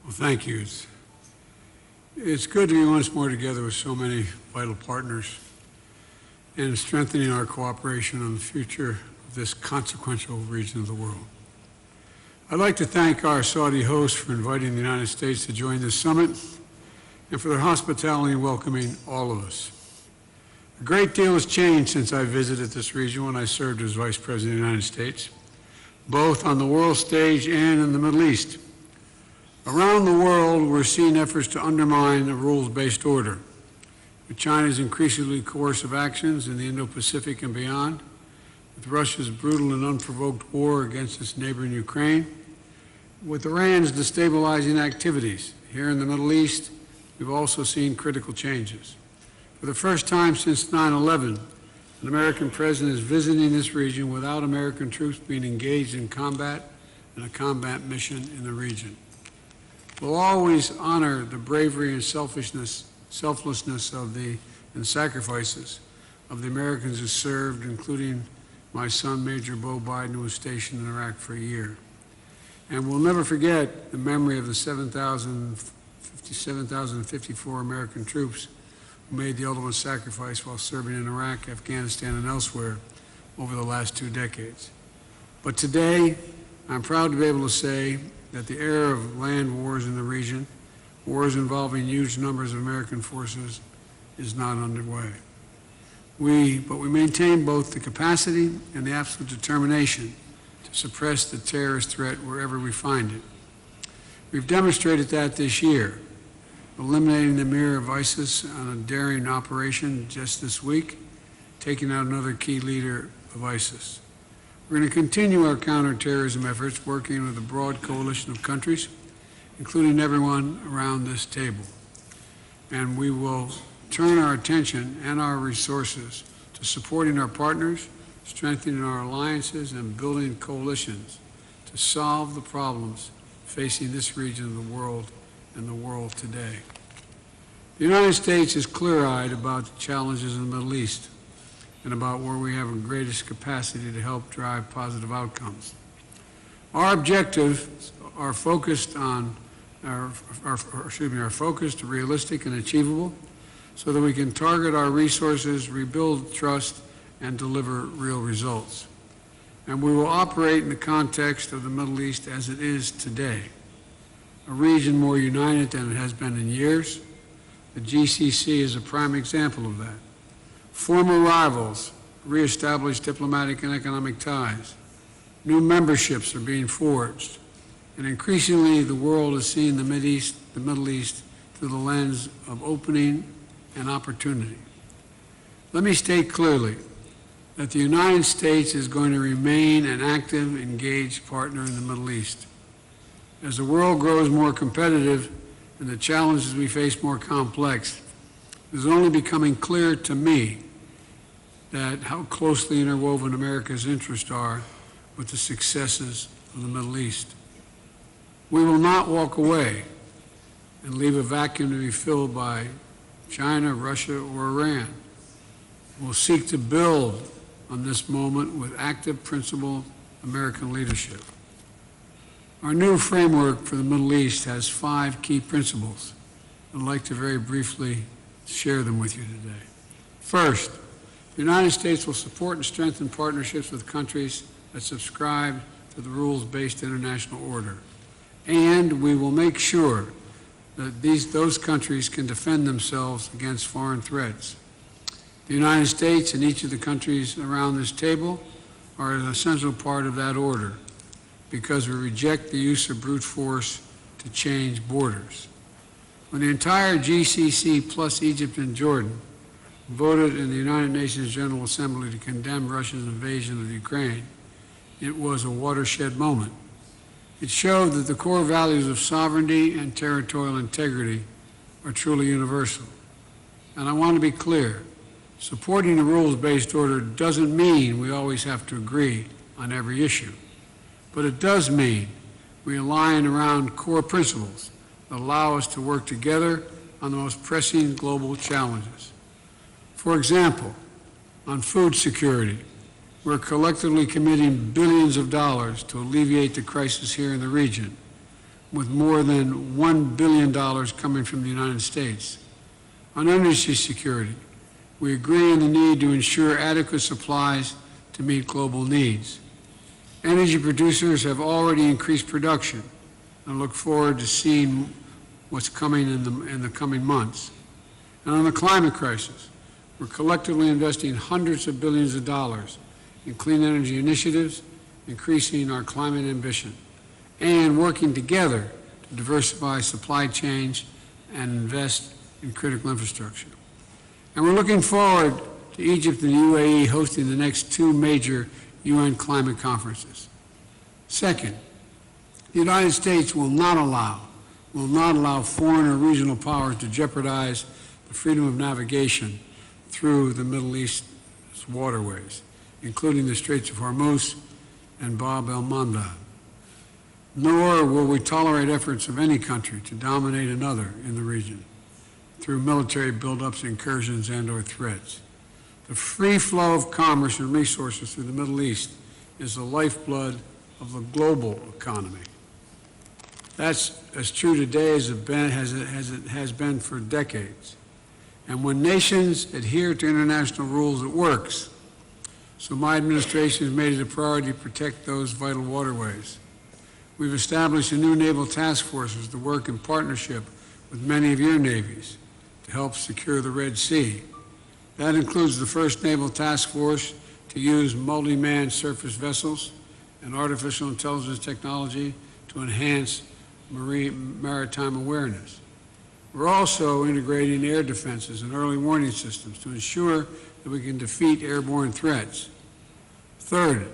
Well, thank you. It's good to be once more together with so many vital partners and strengthening our cooperation on the future of this consequential region of the world. I'd like to thank our Saudi hosts for inviting the United States to join this summit and for their hospitality in welcoming all of us. A great deal has changed since I visited this region when I served as Vice President of the United States, both on the world stage and in the Middle East. Around the world, we're seeing efforts to undermine the rules-based order, with China's increasingly coercive actions in the Indo-Pacific and beyond, with Russia's brutal and unprovoked war against its neighbor in Ukraine, with Iran's destabilizing activities here in the Middle East. We've also seen critical changes. For the first time since 9/11, an American president is visiting this region without American troops being engaged in combat and a combat mission in the region. We'll always honor the bravery and selflessness and sacrifices of the Americans who served, including my son, Major Bo Biden, who was stationed in Iraq for a year. And we'll never forget the memory of the 7,054 American troops who made the ultimate sacrifice while serving in Iraq, Afghanistan, and elsewhere over the last 2 decades. But today, I'm proud to be able to say that the era of land wars in the region, wars involving huge numbers of American forces, is not underway. But we maintain both the capacity and the absolute determination to suppress the terrorist threat wherever we find it. We've demonstrated that this year, eliminating the mirror of ISIS on a daring operation just this week, taking out another key leader of ISIS. We're going to continue our counterterrorism efforts, working with a broad coalition of countries, including everyone around this table. And we will turn our attention and our resources to supporting our partners, strengthening our alliances, and building coalitions to solve the problems facing this region of the world and the world today. The United States is clear-eyed about the challenges in the Middle East and about where we have the greatest capacity to help drive positive outcomes. Our objectives are focused, realistic, and achievable, so that we can target our resources, rebuild trust, and deliver real results. And we will operate in the context of the Middle East as it is today, a region more united than it has been in years. The GCC is a prime example of that. Former rivals reestablished diplomatic and economic ties. New memberships are being forged. And increasingly, the world is seeing the Middle East through the lens of opening and opportunity. Let me state clearly that the United States is going to remain an active, engaged partner in the Middle East. As the world grows more competitive and the challenges we face more complex, it is only becoming clear to me that how closely interwoven America's interests are with the successes of the Middle East. We will not walk away and leave a vacuum to be filled by China, Russia, or Iran. We'll seek to build on this moment with active, principled American leadership. Our new framework for the Middle East has 5 key principles. I'd like to very briefly share them with you today. First, the United States will support and strengthen partnerships with countries that subscribe to the rules-based international order. And we will make sure that those countries can defend themselves against foreign threats. The United States and each of the countries around this table are an essential part of that order, because we reject the use of brute force to change borders. When the entire GCC plus Egypt and Jordan voted in the United Nations General Assembly to condemn Russia's invasion of Ukraine, it was a watershed moment. It showed that the core values of sovereignty and territorial integrity are truly universal. And I want to be clear, supporting the rules-based order doesn't mean we always have to agree on every issue. But it does mean we align around core principles that allow us to work together on the most pressing global challenges. For example, on food security, we're collectively committing billions of dollars to alleviate the crisis here in the region, with more than $1 billion coming from the United States. On energy security, we agree on the need to ensure adequate supplies to meet global needs. Energy producers have already increased production, and I look forward to seeing what's coming in the coming months. And on the climate crisis, we're collectively investing hundreds of billions of dollars in clean energy initiatives, increasing our climate ambition, and working together to diversify supply chains and invest in critical infrastructure. And we're looking forward to Egypt and the UAE hosting the next two major UN climate conferences. Second, the United States will not allow foreign or regional powers to jeopardize the freedom of navigation through the Middle East's waterways, including the Straits of Hormuz and Bab el-Mandeb. Nor will we tolerate efforts of any country to dominate another in the region through military buildups, incursions, and/or threats. The free flow of commerce and resources through the Middle East is the lifeblood of the global economy. That's as true today as it has been for decades. And when nations adhere to international rules, it works. So my administration has made it a priority to protect those vital waterways. We've established a new naval task forces to work in partnership with many of your navies to help secure the Red Sea. That includes the first naval task force to use multi-manned surface vessels and artificial intelligence technology to enhance maritime awareness. We're also integrating air defenses and early warning systems to ensure that we can defeat airborne threats. Third,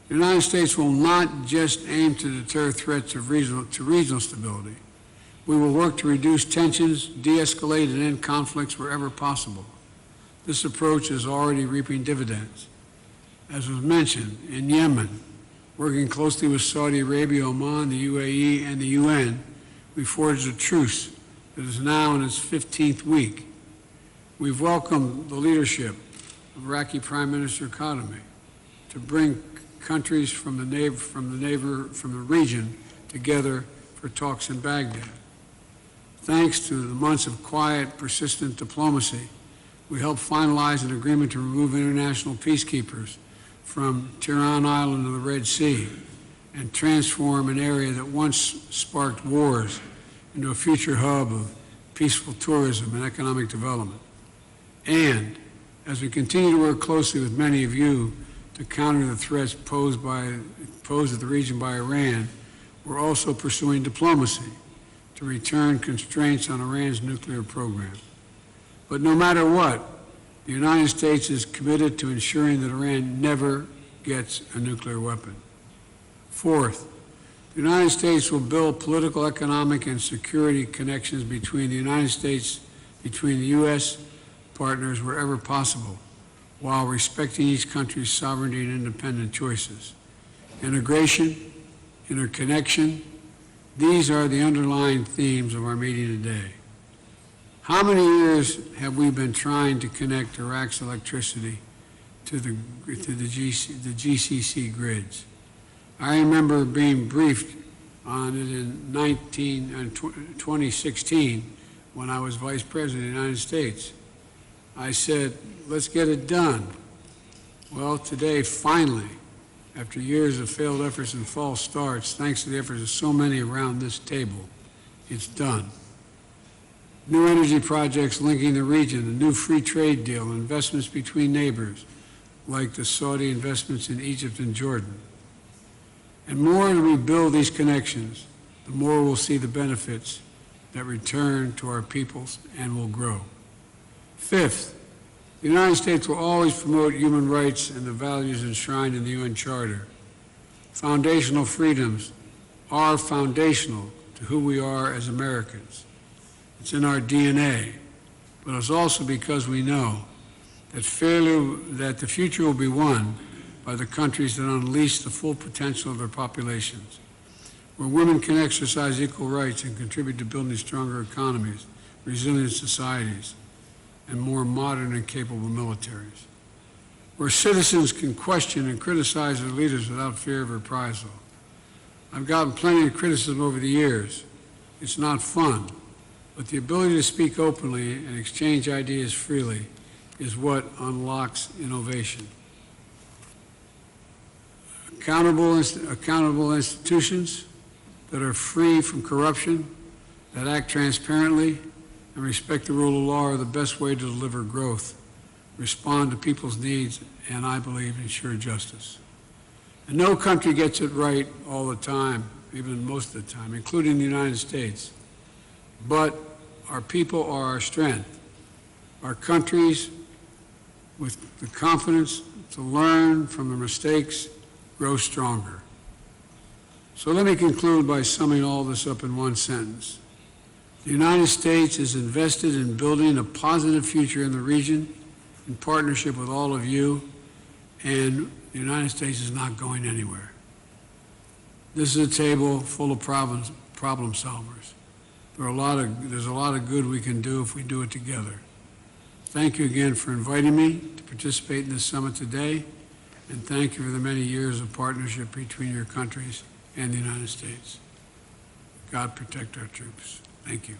the United States will not just aim to deter threats to regional stability. We will work to reduce tensions, de-escalate, and end conflicts wherever possible. This approach is already reaping dividends. As was mentioned, in Yemen, working closely with Saudi Arabia, Oman, the UAE, and the UN, we forged a truce that is now in its 15th week. We've welcomed the leadership of Iraqi Prime Minister Khatami to bring countries from the region together for talks in Baghdad. Thanks to the months of quiet, persistent diplomacy, we helped finalize an agreement to remove international peacekeepers from Tiran Island of the Red Sea and transform an area that once sparked wars into a future hub of peaceful tourism and economic development. And as we continue to work closely with many of you to counter the threats posed at the region by Iran, we're also pursuing diplomacy to return constraints on Iran's nuclear program. But no matter what, the United States is committed to ensuring that Iran never gets a nuclear weapon. Fourth, the United States will build political, economic, and security connections between the United States, between the U.S. partners wherever possible, while respecting each country's sovereignty and independent choices. Integration, interconnection, these are the underlying themes of our meeting today. How many years have we been trying to connect Iraq's electricity to the GCC grids? I remember being briefed on it in 2016 when I was Vice President of the United States. I said, let's get it done. Well, today, finally, after years of failed efforts and false starts, thanks to the efforts of so many around this table, it's done. New energy projects linking the region, a new free trade deal, investments between neighbors, like the Saudi investments in Egypt and Jordan. And more as we build these connections, the more we'll see the benefits that return to our peoples and will grow. Fifth, the United States will always promote human rights and the values enshrined in the UN Charter. Foundational freedoms are foundational to who we are as Americans. It's in our DNA, but it's also because we know that the future will be won by the countries that unleash the full potential of their populations, where women can exercise equal rights and contribute to building stronger economies, resilient societies, and more modern and capable militaries, where citizens can question and criticize their leaders without fear of reprisal, I've gotten plenty of criticism over the years. It's not fun, but the ability to speak openly and exchange ideas freely is what unlocks innovation. Accountable institutions that are free from corruption, that act transparently, and respect the rule of law are the best way to deliver growth, respond to people's needs, and I believe ensure justice. And no country gets it right all the time, even most of the time, including the United States. But our people are our strength. Our countries, with the confidence to learn from their mistakes, grow stronger. So let me conclude by summing all this up in one sentence. The United States is invested in building a positive future in the region in partnership with all of you, and the United States is not going anywhere. This is a table full of problem solvers. There's a lot of good we can do if we do it together. Thank you again for inviting me to participate in this summit today, and thank you for the many years of partnership between your countries and the United States. God protect our troops. Thank you.